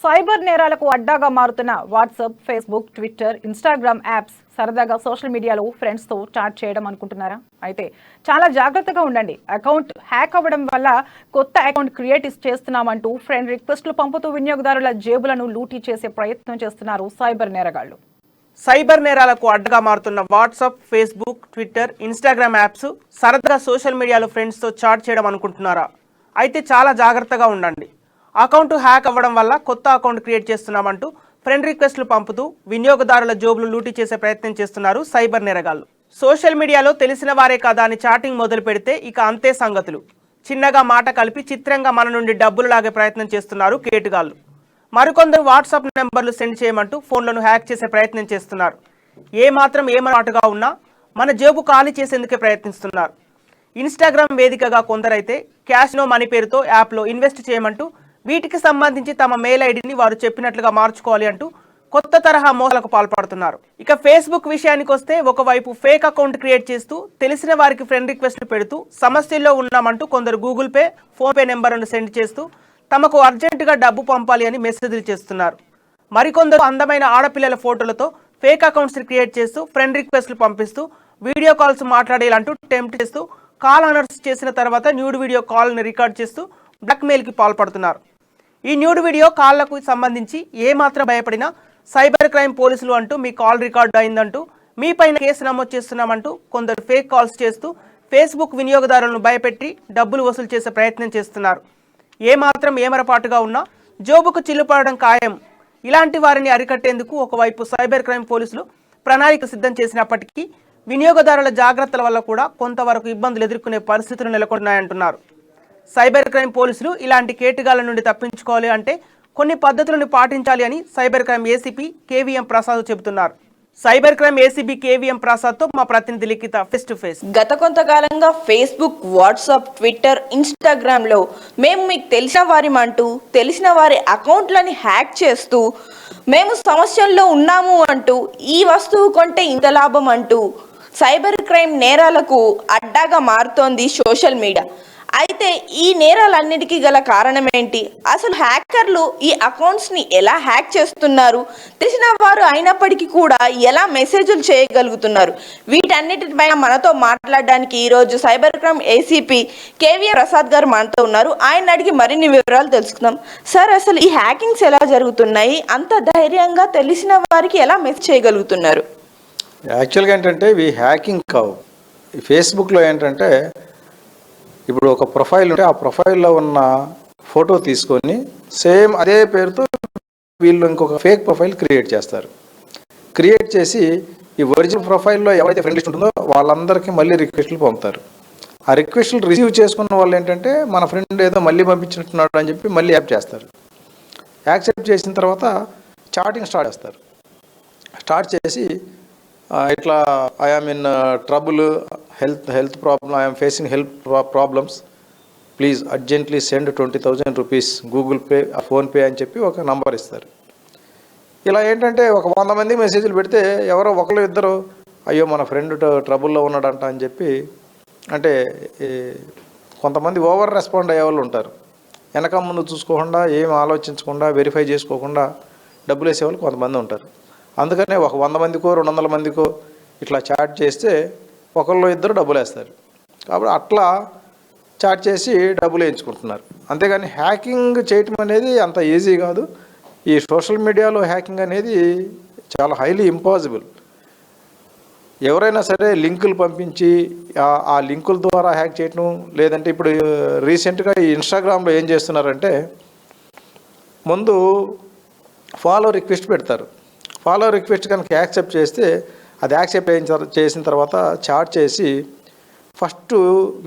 Cyber నేరాలకు అడ్డాగా మారుతున్న WhatsApp, Facebook, Twitter, Instagram apps సరదాగా సోషల్ మీడియాలో ఫ్రెండ్స్తో చాట్ చేయడం అనుకుంటున్నారా? అయితే చాలా జాగ్రత్తగా ఉండండి. అకౌంట్ హ్యాక్ అవ్వడం వల్ల కొత్త అకౌంట్ క్రియేట్ చేస్తున్నామంటూ ఫ్రెండ్ రిక్వెస్ట్లు పంపుతూ వినియోగదారుల జేబులను లూటీ చేసే ప్రయత్నం చేస్తున్నారు సైబర్ నేరగాళ్లు. సైబర్ నేరాలకు అడ్డగా మారుతున్న WhatsApp, Facebook, Twitter, Instagram apps సరదాగా సోషల్ మీడియాలో ఫ్రెండ్స్తో చాట్ చేయడం అనుకుంటున్నారా? అయితే చాలా జాగ్రత్తగా ఉండండి. అకౌంట్ హ్యాక్ అవ్వడం వల్ల కొత్త అకౌంట్ క్రియేట్ చేస్తున్నామంటూ ఫ్రెండ్ రిక్వెస్ట్లు పంపుతూ వినియోగదారుల జోబులు లూటీ చేసే ప్రయత్నం చేస్తున్నారు సైబర్ నేరగాళ్లు. సోషల్ మీడియాలో తెలిసిన వారే కదా అని చాటింగ్ మొదలు పెడితే ఇక అంతే సంగతులు. చిన్నగా మాట కలిపి చిత్రంగా మన నుండి డబ్బులు లాగే ప్రయత్నం చేస్తున్నారు కేటుగాళ్లు. మరికొందరు వాట్సాప్ నెంబర్లు సెండ్ చేయమంటూ ఫోన్లను హ్యాక్ చేసే ప్రయత్నం చేస్తున్నారు. ఏమాటుగా ఉన్నా మన జేబు ఖాళీ చేసేందుకే ప్రయత్నిస్తున్నారు. ఇన్స్టాగ్రామ్ వేదికగా కొందరైతే క్యాష్ నో మనీ పేరుతో యాప్లో ఇన్వెస్ట్ చేయమంటూ వీటికి సంబంధించి తమ మెయిల్ ఐడిని వారు చెప్పినట్లుగా మార్చుకోవాలి అంటూ కొత్త తరహా మోసాలకు పాల్పడుతున్నారు. ఇక ఫేస్బుక్ విషయానికి వస్తే ఒకవైపు ఫేక్ అకౌంట్ క్రియేట్ చేస్తూ తెలిసిన వారికి ఫ్రెండ్ రిక్వెస్ట్లు పెడుతూ సమస్యల్లో ఉన్నామంటూ కొందరు గూగుల్ పే, ఫోన్పే నెంబర్లను సెండ్ చేస్తూ తమకు అర్జెంటుగా డబ్బు పంపాలి అని మెసేజ్లు చేస్తున్నారు. మరికొందరు అందమైన ఆడపిల్లల ఫోటోలతో ఫేక్ అకౌంట్స్ క్రియేట్ చేస్తూ ఫ్రెండ్ రిక్వెస్ట్లు పంపిస్తూ వీడియో కాల్స్ మాట్లాడేయాలంటూ టెంప్ట్ చేస్తూ కాల్ ఆనర్స్ చేసిన తర్వాత న్యూడ్ వీడియో కాల్ని రికార్డ్ చేస్తూ బ్లాక్మెయిల్కి పాల్పడుతున్నారు. ఈ న్యూడ్ వీడియో కాల్లకు సంబంధించి ఏమాత్రం భయపడినా సైబర్ క్రైమ్ పోలీసులు అంటూ మీ కాల్ రికార్డు అయిందంటూ మీ పైన కేసు నమోదు చేస్తున్నామంటూ కొందరు ఫేక్ కాల్స్ చేస్తూ ఫేస్బుక్ వినియోగదారులను భయపెట్టి డబ్బులు వసూలు చేసే ప్రయత్నం చేస్తున్నారు. ఏమరపాటుగా ఉన్నా జోబుకు చిల్లుపడడం ఖాయం. ఇలాంటి వారిని అరికట్టేందుకు ఒకవైపు సైబర్ క్రైమ్ పోలీసులు ప్రణాళిక సిద్ధం చేసినప్పటికీ వినియోగదారుల జాగ్రత్తల వల్ల కూడా కొంతవరకు ఇబ్బందులు ఎదుర్కొనే పరిస్థితులు నెలకొన్నాయంటున్నారు. సైబర్ క్రైమ్ పోలీసులు ఇలాంటి కేటుగాళ్ల నుండి తప్పించుకోవాలి అంటే కొన్ని పద్ధతులను పాటించాలి అని cyber crime ACP K V M Prasad చెబుతున్నారు. Cyber crime ACB K V M Prasad తో మా ప్రతినిధి లిఖిత ఫేస్ టు ఫేస్. గత కొంతకాలంగా ఫేస్బుక్, వాట్సాప్, ట్విట్టర్, ఇన్స్టాగ్రామ్ లో మేము మీకు తెలిసిన వారి అకౌంట్లని హ్యాక్ చేస్తూ మేము సమస్యల్లో ఉన్నాము అంటూ ఈ వస్తువు కొంటే ఇంత లాభం అంటూ సైబర్ క్రైమ్ నేరాలకు అడ్డాగా మారుతోంది సోషల్ మీడియా. అయితే ఈ నేరాలన్నిటికీ గల కారణం ఏంటి? అసలు హ్యాకర్లు ఈ అకౌంట్స్ని ఎలా హ్యాక్ చేస్తున్నారు? తెలిసిన వారు అయినప్పటికీ కూడా ఎలా మెసేజ్లు చేయగలుగుతున్నారు? వీటన్నిటిపై మనతో మాట్లాడడానికి ఈరోజు cyber crime ACP K V M Prasad గారు మనతో ఉన్నారు. ఆయన అడిగి మరిన్ని వివరాలు తెలుసుకుందాం. సార్, అసలు ఈ హ్యాకింగ్స్ ఎలా జరుగుతున్నాయి? అంత ధైర్యంగా తెలిసిన వారికి ఎలా మెసేజ్ చేయగలుగుతున్నారు? యాక్చువల్గా ఏంటంటే ఇవి హ్యాకింగ్ కావు. ఫేస్బుక్లో ఏంటంటే ఇప్పుడు ఒక ప్రొఫైల్ ఉంటే ఆ ప్రొఫైల్లో ఉన్న ఫోటో తీసుకొని సేమ్ అదే పేరుతో వీళ్ళు ఇంకొక ఫేక్ ప్రొఫైల్ క్రియేట్ చేస్తారు. క్రియేట్ చేసి ఈ ఒరిజినల్ ప్రొఫైల్లో ఎవరైతే ఫ్రెండ్ లిస్ట్ ఉంటుందో వాళ్ళందరికీ మళ్ళీ రిక్వెస్ట్లు పంపుతారు. ఆ రిక్వెస్ట్లు రిసీవ్ చేసుకున్న వాళ్ళు ఏంటంటే మన ఫ్రెండ్ ఏదో మళ్ళీ పంపించినట్టున్నాడు అని చెప్పి మళ్ళీ యాక్సెప్ట్ చేస్తారు. యాక్సెప్ట్ చేసిన తర్వాత చాటింగ్ స్టార్ట్ చేస్తారు. స్టార్ట్ చేసి ఇట్లా I am in trouble, health problem, I'm facing health problems, please urgently send 20,000 rupees Google Pay, PhonePe అని చెప్పి ఒక నంబర్ ఇస్తారు. ఇలా ఏంటంటే ఒక 100 మంది మెసేజ్లు పెడితే ఎవరో ఒకరు ఇద్దరు అయ్యో మన ఫ్రెండ్ ట్రబుల్లో ఉన్నాడంట అని చెప్పి, అంటే కొంతమంది ఓవర్ రెస్పాండ్ అయ్యే వాళ్ళు ఉంటారు. వెనక ముందు చూసుకోకుండా ఏం ఆలోచించకుండా వెరిఫై చేసుకోకుండా డబ్బులు వేసేవాళ్ళు కొంతమంది ఉంటారు. అందుకనే ఒక 100 మందికో 200 మందికో ఇట్లా చాట్ చేస్తే ఒకళ్ళు ఇద్దరు డబ్బులు వేస్తారు. కాబట్టి అట్లా చాట్ చేసి డబ్బులు వేయించుకుంటున్నారు. అంతేగాని హ్యాకింగ్ చేయటం అనేది అంత ఈజీ కాదు. ఈ సోషల్ మీడియాలో హ్యాకింగ్ అనేది చాలా హైలీ ఇంపాసిబుల్. ఎవరైనా సరే లింకులు పంపించి ఆ లింకుల ద్వారా హ్యాక్ చేయటం, లేదంటే ఇప్పుడు రీసెంట్గా ఈ ఇన్స్టాగ్రామ్లో ఏం చేస్తున్నారంటే ముందు ఫాలో రిక్వెస్ట్ పెడతారు. ఫాలో రిక్వెస్ట్ కనుక యాక్సెప్ట్ చేస్తే అది యాక్సెప్ట్ చేసిన తర్వాత చాట్ చేసి ఫస్ట్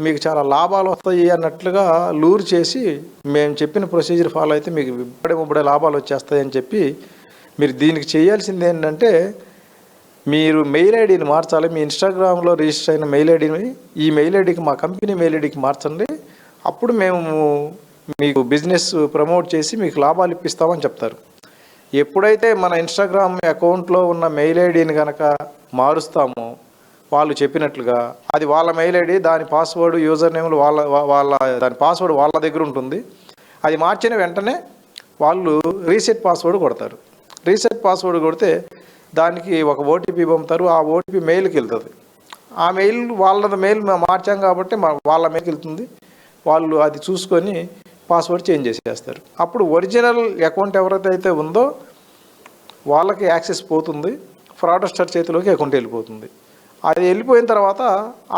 మీకు చాలా లాభాలు వస్తాయి అన్నట్లుగా లూర్ చేసి మేము చెప్పిన ప్రొసీజర్ ఫాలో అయితే మీకు ఇప్పుడే లాభాలు వచ్చేస్తాయి అని చెప్పి, మీరు దీనికి చేయాల్సింది ఏంటంటే మీరు మెయిల్ ఐడిని మార్చాలి. మీ ఇన్స్టాగ్రామ్లో రిజిస్టర్ అయిన మెయిల్ ఐడిని ఈ మెయిల్ ఐడికి, మా కంపెనీ మెయిల్ ఐడికి మార్చండి. అప్పుడు మేము మీకు బిజినెస్ ప్రమోట్ చేసి మీకు లాభాలు ఇప్పిస్తామని చెప్తారు. ఎప్పుడైతే మన ఇన్స్టాగ్రామ్ అకౌంట్లో ఉన్న మెయిల్ ఐడిని కనుక మారుస్తామో వాళ్ళు చెప్పినట్లుగా, అది వాళ్ళ మెయిల్ ఐడి, దాని పాస్వర్డ్, యూజర్ నేమ్లు దాని పాస్వర్డ్ వాళ్ళ దగ్గర ఉంటుంది. అది మార్చిన వెంటనే వాళ్ళు రీసెట్ పాస్వర్డ్ కొడతారు. రీసెట్ పాస్వర్డ్ కొడితే దానికి ఒక ఓటీపీ పంపుతారు. ఆ ఓటీపీ మెయిల్కి వెళ్తుంది. ఆ మెయిల్ వాళ్ళది మెయిల్ మార్చాం కాబట్టి వాళ్ళ మెయిల్కి వెళ్తుంది. వాళ్ళు అది చూసుకొని పాస్వర్డ్ చేంజ్ చేసేస్తారు. అప్పుడు ఒరిజినల్ అకౌంట్ ఎవరైతే ఉందో వాళ్ళకి యాక్సెస్ పోతుంది. ఫ్రాడస్టర్ చేతిలోకి అకౌంట్ వెళ్ళిపోతుంది. అది వెళ్ళిపోయిన తర్వాత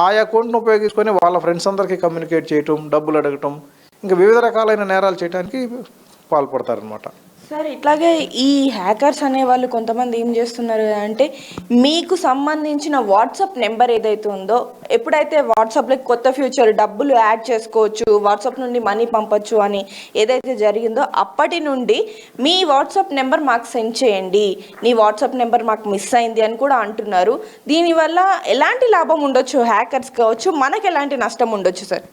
ఆ అకౌంట్ను ఉపయోగించుకొని వాళ్ళ ఫ్రెండ్స్ అందరికీ కమ్యూనికేట్ చేయటం, డబ్బులు అడగటం, ఇంకా వివిధ రకాలైన నేరాలు చేయడానికి పాల్పడతారనమాట. సార్ ఇట్లాగే ఈ హ్యాకర్స్ అనే వాళ్ళు కొంతమంది ఏం చేస్తున్నారు అంటే మీకు సంబంధించిన వాట్సాప్ నెంబర్ ఏదైతే ఉందో, ఎప్పుడైతే వాట్సాప్లో కొత్త ఫ్యూచర్ డబ్బులు యాడ్ చేసుకోవచ్చు, వాట్సాప్ నుండి మనీ పంపొచ్చు అని ఏదైతే జరిగిందో అప్పటి నుండి మీ వాట్సాప్ నెంబర్ మాకు సెండ్ చేయండి, నీ వాట్సాప్ నెంబర్ మాకు మిస్ అయింది అని కూడా అంటున్నారు. దీనివల్ల ఎలాంటి లాభం ఉండొచ్చు హ్యాకర్స్ కావచ్చు, మనకు ఎలాంటి నష్టం ఉండొచ్చు సార్?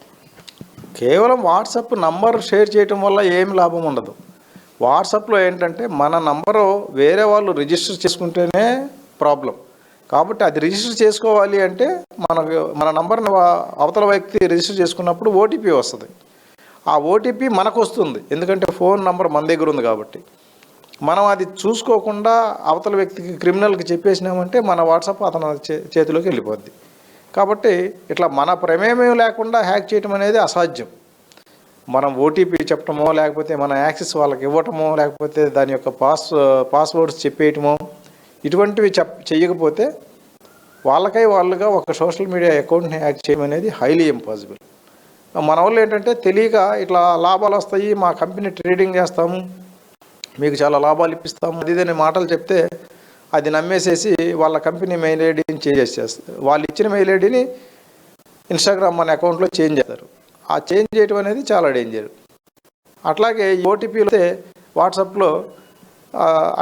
కేవలం వాట్సాప్ నంబర్ షేర్ చేయటం వల్ల ఏమి లాభం ఉండదు. వాట్సాప్లో ఏంటంటే మన నంబరు వేరే వాళ్ళు రిజిస్టర్ చేసుకుంటేనే ప్రాబ్లం. కాబట్టి అది రిజిస్టర్ చేసుకోవాలి అంటే మన నంబర్ని అవతల వ్యక్తి రిజిస్టర్ చేసుకున్నప్పుడు ఓటీపీ వస్తుంది. ఆ ఓటీపీ మనకు వస్తుంది, ఎందుకంటే ఫోన్ నంబర్ మన దగ్గర ఉంది కాబట్టి. మనం అది చూసుకోకుండా అవతల వ్యక్తికి, క్రిమినల్కి చెప్పేసినామంటే మన వాట్సాప్ అతని చేతిలోకి వెళ్ళిపోద్ది. కాబట్టి ఇట్లా మన ప్రమేయం లేకుండా హ్యాక్ చేయటం అనేది అసాధ్యం. మనం ఓటీపీ చెప్పటమో, లేకపోతే మన యాక్సెస్ వాళ్ళకి ఇవ్వటమో, లేకపోతే దాని యొక్క పాస్వర్డ్స్ చెప్పేయటమో, ఇటువంటివి చెయ్యకపోతే వాళ్ళుగా ఒక సోషల్ మీడియా అకౌంట్ని హ్యాక్ చేయడం అనేది హైలీ ఇంపాసిబుల్. మన వాళ్ళు ఏంటంటే తెలియక ఇట్లా లాభాలు వస్తాయి, మా కంపెనీ ట్రేడింగ్ చేస్తాము, మీకు చాలా లాభాలు ఇప్పిస్తాము, అది ఇదనే మాటలు చెప్తే అది నమ్మేసేసి వాళ్ళ కంపెనీ మెయిల్ ఐడిని చేంజ్ చేస్తారు. వాళ్ళు ఇచ్చిన మెయిల్ ఐడిని ఇన్స్టాగ్రామ్ మన అకౌంట్లో చేంజ్ చేస్తారు. ఆ చేంజ్ చేయడం అనేది చాలా డేంజర్. అట్లాగే ఈ ఓటీపీలు వాట్సాప్లో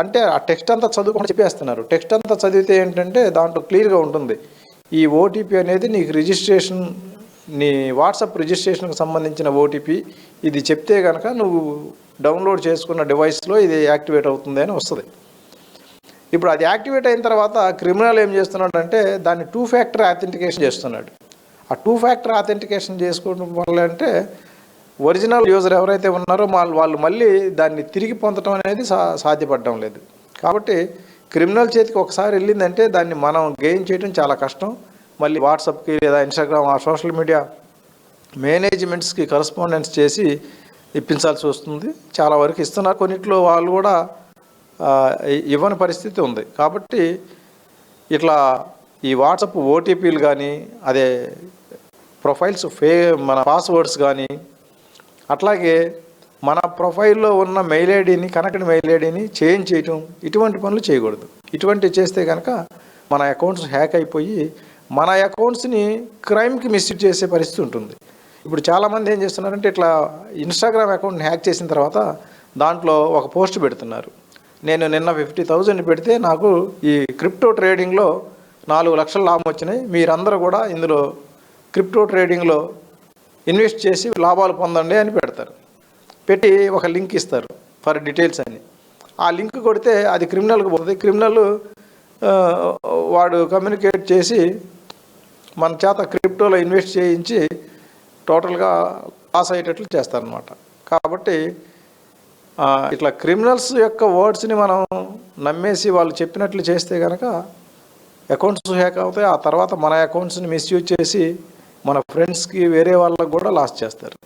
అంటే ఆ టెక్స్ట్ అంతా చదువుకొని చెప్పేస్తున్నారు. టెక్స్ట్ అంతా చదివితే ఏంటంటే దాంట్లో క్లియర్గా ఉంటుంది, ఈ ఓటీపీ అనేది నీకు రిజిస్ట్రేషన్, నీ వాట్సాప్ రిజిస్ట్రేషన్కి సంబంధించిన ఓటీపీ, ఇది చెప్తే కనుక నువ్వు డౌన్లోడ్ చేసుకున్న డివైస్లో ఇది యాక్టివేట్ అవుతుంది అని వస్తుంది. ఇప్పుడు అది యాక్టివేట్ అయిన తర్వాత క్రిమినల్ ఏం చేస్తున్నాడు అంటే దాన్ని 2 ఫ్యాక్టర్ అథెంటికేషన్ చేస్తున్నాడు. ఆ 2 ఫ్యాక్టర్ అథెంటికేషన్ చేసుకోవడం వల్ల అంటే ఒరిజినల్ యూజర్ ఎవరైతే ఉన్నారో వాళ్ళు మళ్ళీ దాన్ని తిరిగి పొందడం అనేది సాధ్యపడడం లేదు. కాబట్టి క్రిమినల్ చేతికి ఒకసారి వెళ్ళిందంటే దాన్ని మనం గెయిన్ చేయడం చాలా కష్టం. మళ్ళీ వాట్సాప్కి లేదా ఇన్స్టాగ్రామ్ ఆ సోషల్ మీడియా మేనేజ్మెంట్స్కి కరస్పాండెన్స్ చేసి ఇప్పించాల్సి వస్తుంది. చాలా వరకు ఇస్తున్నారు, కొన్నిట్లో వాళ్ళు కూడా ఇవ్వని పరిస్థితి ఉంది. కాబట్టి ఇట్లా ఈ వాట్సాప్ ఓటీపీలు కానీ, అదే ప్రొఫైల్స్ మన పాస్వర్డ్స్ కానీ, అట్లాగే మన ప్రొఫైల్లో ఉన్న మెయిల్ ఐడిని, కనెక్టెడ్ మెయిల్ ఐడిని చేంజ్ చేయటం, ఇటువంటి పనులు చేయకూడదు. ఇటువంటివి చేస్తే కనుక మన అకౌంట్స్ హ్యాక్ అయిపోయి మన అకౌంట్స్ని క్రైమ్కి మిస్యూజ్ చేసే పరిస్థితి ఉంటుంది. ఇప్పుడు చాలామంది ఏం చేస్తున్నారంటే ఇట్లా ఇన్స్టాగ్రామ్ అకౌంట్ని హ్యాక్ చేసిన తర్వాత దాంట్లో ఒక పోస్ట్ పెడుతున్నారు, నేను నిన్న 50,000 పెడితే నాకు ఈ క్రిప్టో ట్రేడింగ్లో 4 లక్షల లాభం వచ్చినాయి, మీరందరూ కూడా ఇందులో క్రిప్టో ట్రేడింగ్లో ఇన్వెస్ట్ చేసి లాభాలు పొందండి అని పెడతారు. పెట్టి ఒక లింక్ ఇస్తారు ఫర్ డీటెయిల్స్ అని. ఆ లింక్ కొడితే అది క్రిమినల్కి పోతుంది. క్రిమినల్ వాడు కమ్యూనికేట్ చేసి మన చేత క్రిప్టోలో ఇన్వెస్ట్ చేయించి టోటల్గా పాస్ అయ్యేటట్లు చేస్తారనమాట. కాబట్టి ఇట్లా క్రిమినల్స్ యొక్క వర్డ్స్ని మనం నమ్మేసి వాళ్ళు చెప్పినట్లు చేస్తే కనుక అకౌంట్స్ హ్యాక్ అవుతాయి. ఆ తర్వాత మన అకౌంట్స్ని మిస్యూజ్ చేసి మన ఫ్రెండ్స్కి, వేరే వాళ్ళకు కూడా లాస్ చేస్తారు.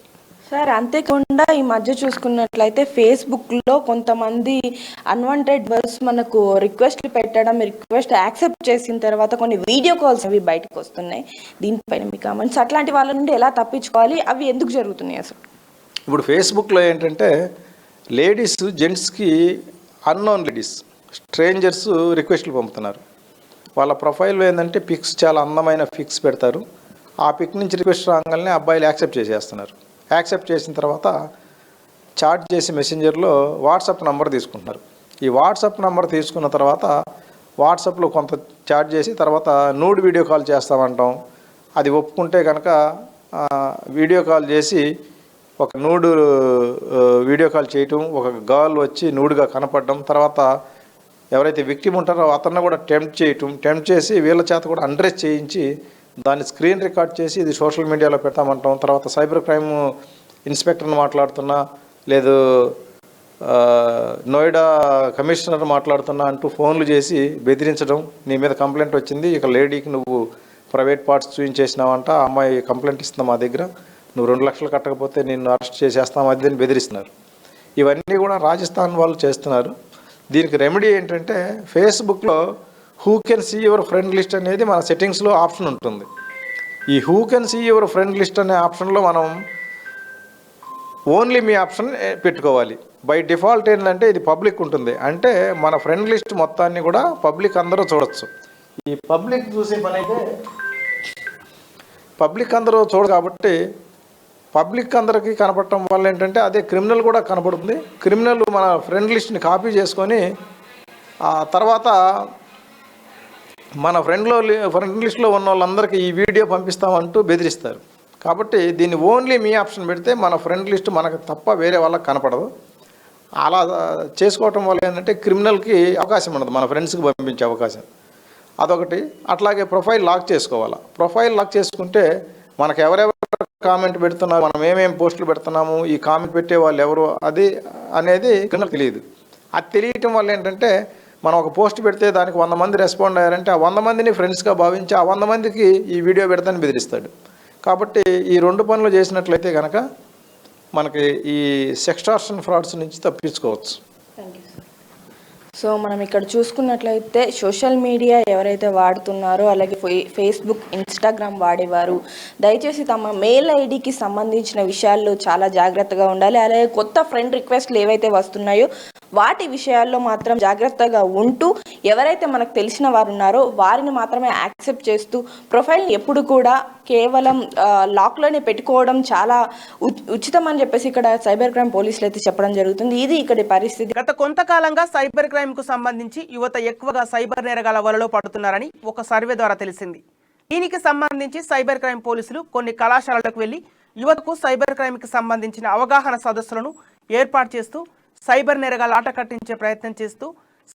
సార్ అంతేకాకుండా ఈ మధ్య చూసుకున్నట్లయితే ఫేస్బుక్లో కొంతమంది అన్వాంటెడ్ వర్డ్స్ మనకు రిక్వెస్ట్లు పెట్టడం, రిక్వెస్ట్ యాక్సెప్ట్ చేసిన తర్వాత కొన్ని వీడియో కాల్స్ అవి బయటకు వస్తున్నాయి. దీనిపైన మీ కామెంట్స్, అట్లాంటి వాళ్ళ నుండి ఎలా తప్పించుకోవాలి, అవి ఎందుకు జరుగుతున్నాయి అసలు? ఇప్పుడు ఫేస్బుక్లో ఏంటంటే లేడీస్, జెంట్స్కి అన్నోన్ లేడీస్, స్ట్రేంజర్స్ రిక్వెస్ట్లు పంపుతున్నారు. వాళ్ళ ప్రొఫైల్లో ఏంటంటే పిక్స్, చాలా అందమైన పిక్స్ పెడతారు. ఆ పిక్ నుంచి రిక్వెస్ట్ రాగానే అబ్బాయిలు యాక్సెప్ట్ చేసేస్తున్నారు. యాక్సెప్ట్ చేసిన తర్వాత చాట్ చేసి మెసెంజర్లో వాట్సాప్ నెంబర్ తీసుకుంటున్నారు. ఈ వాట్సాప్ నెంబర్ తీసుకున్న తర్వాత వాట్సాప్లో కొంత చాట్ చేసి తర్వాత నూడ్ వీడియో కాల్ చేస్తామంటాం. అది ఒప్పుకుంటే కనుక వీడియో కాల్ చేసి ఒక నూడ్ వీడియో కాల్ చేయటం, ఒక గర్ల్ వచ్చి నూడ్గా కనపడడం, తర్వాత ఎవరైతే విక్టిమ్ ఉంటారో అతన్ని కూడా టెంప్ట్ చేసి వీళ్ళ చేత కూడా అండ్రెస్ చేయించి దాన్ని స్క్రీన్ రికార్డ్ చేసి ఇది సోషల్ మీడియాలో పెడతామంటాం. తర్వాత సైబర్ క్రైమ్ ఇన్స్పెక్టర్ని మాట్లాడుతున్నా, లేదు నోయిడా కమిషనర్ మాట్లాడుతున్నా అంటూ ఫోన్లు చేసి బెదిరించడం, నీ మీద కంప్లైంట్ వచ్చింది, ఇక లేడీకి నువ్వు ప్రైవేట్ పార్ట్స్ చూపించేసినావంట, ఆ అమ్మాయి కంప్లైంట్ ఇస్తుందా మా దగ్గర, నువ్వు 2 లక్షలు కట్టకపోతే నిన్ను అరెస్ట్ చేసేస్తాం అది అని బెదిరిస్తున్నారు. ఇవన్నీ కూడా రాజస్థాన్ వాళ్ళు చేస్తున్నారు. దీనికి రెమెడీ ఏంటంటే ఫేస్బుక్లో who can see your friend list అనేది మన సెట్టింగ్స్లో ఆప్షన్ ఉంటుంది. ఈ who can see your friend list అనే ఆప్షన్లో మనం ఓన్లీ మీ ఆప్షన్ పెట్టుకోవాలి. బై డిఫాల్ట్ ఏంటంటే ఇది పబ్లిక్ ఉంటుంది, అంటే మన ఫ్రెండ్ లిస్ట్ మొత్తాన్ని కూడా పబ్లిక్ అందరూ చూడొచ్చు. ఈ పబ్లిక్ చూసే పని అయితే పబ్లిక్ అందరూ చూడరు కాబట్టి పబ్లిక్ అందరికీ కనపడటం వల్ల ఏంటంటే అదే క్రిమినల్ కూడా కనపడుతుంది. క్రిమినల్ మన ఫ్రెండ్ లిస్ట్ని కాపీ చేసుకొని ఆ తర్వాత మన ఫ్రెండ్ లిస్ట్లో ఉన్న వాళ్ళందరికీ ఈ వీడియో పంపిస్తామంటూ బెదిరిస్తారు. కాబట్టి దీన్ని ఓన్లీ మీ ఆప్షన్ పెడితే మన ఫ్రెండ్ లిస్ట్ మనకు తప్ప వేరే వాళ్ళకి కనపడదు. అలా చేసుకోవటం వల్ల ఏంటంటే క్రిమినల్కి అవకాశం ఉండదు, మన ఫ్రెండ్స్కి పంపించే అవకాశం అదొకటి. అట్లాగే ప్రొఫైల్ లాక్ చేసుకోవాలి. ప్రొఫైల్ లాక్ చేసుకుంటే మనకు ఎవరెవరు కామెంట్ పెడుతున్నారు, మనం ఏమేమి పోస్టులు పెడుతున్నాము, ఈ కామెంట్ పెట్టే వాళ్ళు ఎవరు అది అనేది క్రిమినల్ తెలియదు. అది తెలియటం వల్ల ఏంటంటే మనం ఒక పోస్ట్ పెడితే దానికి 100 మంది రెస్పాండ్ అయ్యారంటే ఆ 100 మందిని ఫ్రెండ్స్గా భావించి ఆ 100 మందికి ఈ వీడియో పెడతాను బెదిరిస్తాడు. కాబట్టి ఈ 2 పనులు చేసినట్లయితే కనుక మనకి ఈ సెక్స్టార్షన్ ఫ్రాడ్స్ నుంచి తప్పించుకోవచ్చు. సో మనం ఇక్కడ చూసుకున్నట్లయితే సోషల్ మీడియా ఎవరైతే వాడుతున్నారో అలాగే ఫేస్బుక్, ఇన్స్టాగ్రామ్ వాడేవారు దయచేసి తమ మెయిల్ ఐడికి సంబంధించిన విషయాల్లో చాలా జాగ్రత్తగా ఉండాలి. అలాగే కొత్త ఫ్రెండ్ రిక్వెస్ట్లు ఏవైతే వస్తున్నాయో వాటి విషయాల్లో మాత్రం జాగ్రత్తగా ఉంటూ ఎవరైతే మనకు తెలిసిన వారు ఉన్నారో వారిని మాత్రమే యాక్సెప్ట్ చేస్తూ ప్రొఫైల్ని ఎప్పుడు కూడా కేవలం లాక్లోనే పెట్టుకోవడం చాలా ఉచితం అని చెప్పేసి ఇక్కడ సైబర్ క్రైమ్ పోలీసులు అయితే చెప్పడం జరుగుతుంది. ఇది ఇక్కడి పరిస్థితి. గత కొంతకాలంగా సైబర్ క్రైమ్ కు సంబంధించి యువత ఎక్కువగా సైబర్ నేరగాల వలలో పడుతున్నారని ఒక సర్వే ద్వారా తెలిసింది. దీనికి సంబంధించి సైబర్ క్రైమ్ పోలీసులు కొన్ని కళాశాలలకు వెళ్లి యువతకు సైబర్ క్రైమ్ కి సంబంధించిన అవగాహన సదస్సులను ఏర్పాటు చేస్తూ సైబర్ నేరగాల ఆట కట్టించే ప్రయత్నం చేస్తూ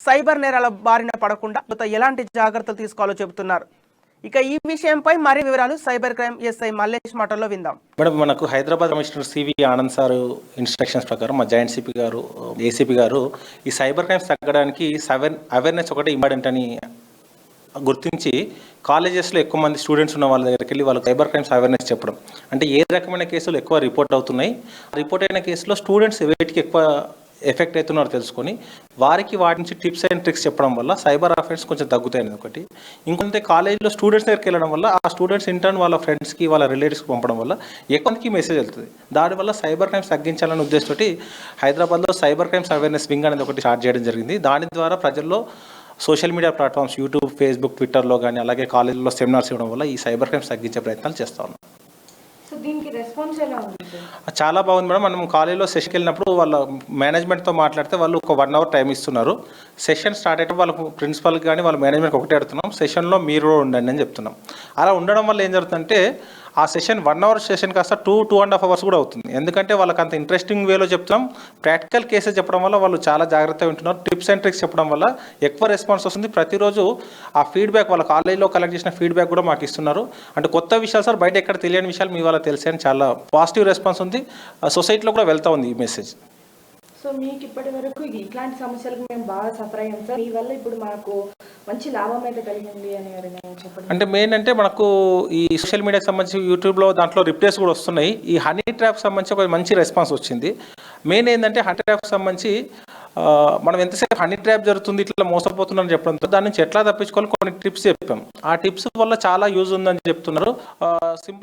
సైబర్ నేరాల బారిన పడకుండా యువత ఎలాంటి జాగ్రత్తలు తీసుకోవాలో చెబుతున్నారు. ఇక ఈ విషయంపై మరిన్ని వివరాలు సైబర్ క్రైమ్ ఎస్ఐ మల్లేష్ మాటల్లో విందాం. మేడం, మనకు Hyderabad commissioner CV Anand sir instructions ప్రకారం మా జాయింట్ సిపి గారు, ఏసీపీ గారు ఈ సైబర్ క్రైమ్స్ తగ్గడానికి అవేర్నెస్ ఒకటి ఇంపార్టెంట్ అని గుర్తించి కాలేజెస్లో ఎక్కువ మంది స్టూడెంట్స్ ఉన్న వాళ్ళ దగ్గరికి వెళ్ళి వాళ్ళకి సైబర్ క్రైమ్స్ అవేర్నెస్ చెప్పడం. అంటే ఏ రకమైన కేసులు ఎక్కువ రిపోర్ట్ అవుతున్నాయి, రిపోర్ట్ అయిన కేసులో స్టూడెంట్స్ వేటికి ఎక్కువ ఎఫెక్ట్ అవుతున్నారో తెలుసుకొని వారికి వాటి నుంచి టిప్స్ అండ్ ట్రిక్స్ చెప్పడం వల్ల సైబర్ అఫెన్స్ కొంచెం తగ్గుతాయి ఒకటి. ఇంకొంత కాలేజ్లో స్టూడెంట్స్ దగ్గరికి వెళ్ళడం వల్ల ఆ స్టూడెంట్స్ ఇంటర్న్ వాళ్ళ ఫ్రెండ్స్కి వాళ్ళ రిలేటివ్స్కి పంపడం వల్ల ఎక్కువకి మెసేజ్ వెళ్తుంది. దానివల్ల సైబర్ క్రైమ్స్ తగ్గించాలనే ఉద్దేశంతో హైదరాబాద్లో సైబర్ క్రైమ్స్ అవేర్నెస్ వింగ్ అనేది ఒకటి స్టార్ట్ చేయడం జరిగింది. దాని ద్వారా ప్రజల్లో social media platforms YouTube, Facebook, ట్విట్టర్లో కానీ అలాగే కాలేజీలో సెమినార్స్ ఇవ్వడం వల్ల ఈ సైబర్ క్రైమ్స్ తగ్గించే ప్రయత్నాలు చేస్తా ఉన్నాం. చాలా బాగుంది మేడం. మనం కాలేజీలో సెషన్కి వెళ్ళినప్పుడు వాళ్ళ మేనేజ్మెంట్తో మాట్లాడితే వాళ్ళు ఒక 1 అవర్ టైం ఇస్తున్నారు. సెషన్ స్టార్ట్ అయితే వాళ్ళకు ప్రిన్సిపల్కి కానీ వాళ్ళ మేనేజ్మెంట్కి ఒకటే అడుగుతున్నాం, సెషన్లో మీరు ఉండండి అని చెప్తున్నాం. అలా ఉండడం వల్ల ఏం జరుగుతుందంటే ఆ సెషన్ 1 అవర్ సెషన్ కాస్త 2.5 అవర్స్ కూడా అవుతుంది. ఎందుకంటే వాళ్ళకి అంత ఇంట్రెస్టింగ్ వేలో చెప్తాం, ప్రాక్టికల్ కేసెస్ చెప్పడం వల్ల వాళ్ళు చాలా జాగ్రత్తగా ఉంటున్నారు. టిప్స్ అండ్ ట్రిక్స్ చెప్పడం వల్ల ఎక్కువ రెస్పాన్స్ వస్తుంది. ప్రతిరోజు ఆ ఫీడ్బ్యాక్ వాళ్ళ కాలేజీలో కలెక్ట్ చేసిన ఫీడ్బ్యాక్ కూడా మాకు ఇస్తున్నారు. అంటే కొత్త విషయాలు సార్, బయట ఎక్కడ తెలియని విషయాలు మీ వాళ్ళకి తెలిసే అని చాలా పాజిటివ్ రెస్పాన్స్ ఉంది. సొసైటీలో కూడా వెళ్తూ ఉంది ఈ మెసేజ్. సో మీకు ఇప్పటి వరకు ఇట్లాంటి సమస్యలకు మేము బాగా సఫర్ అయ్యాం సార్, మీ వల్ల ఇప్పుడు మాకు మంచి లాభం అయితే కలిగింది అని చెప్పండి. అంటే మెయిన్ అంటే మనకు ఈ సోషల్ మీడియాకి సంబంధించి యూట్యూబ్లో దాంట్లో రిప్లైస్ కూడా వస్తున్నాయి. ఈ హనీ ట్రాప్ సంబంధించి ఒక మంచి రెస్పాన్స్ వచ్చింది. మెయిన్ ఏంటంటే హనీ ట్రాప్ సంబంధించి మనం ఎంతసేపు హనీ ట్రాప్ జరుగుతుంది, ఇట్లా మోసపోతున్నారని చెప్పడంతో దాని నుంచి ఎట్లా తప్పించుకోవాలి కొన్ని టిప్స్ చెప్పాం. ఆ టిప్స్ వల్ల చాలా యూజ్ ఉందని చెప్తున్నారు. సింపుల్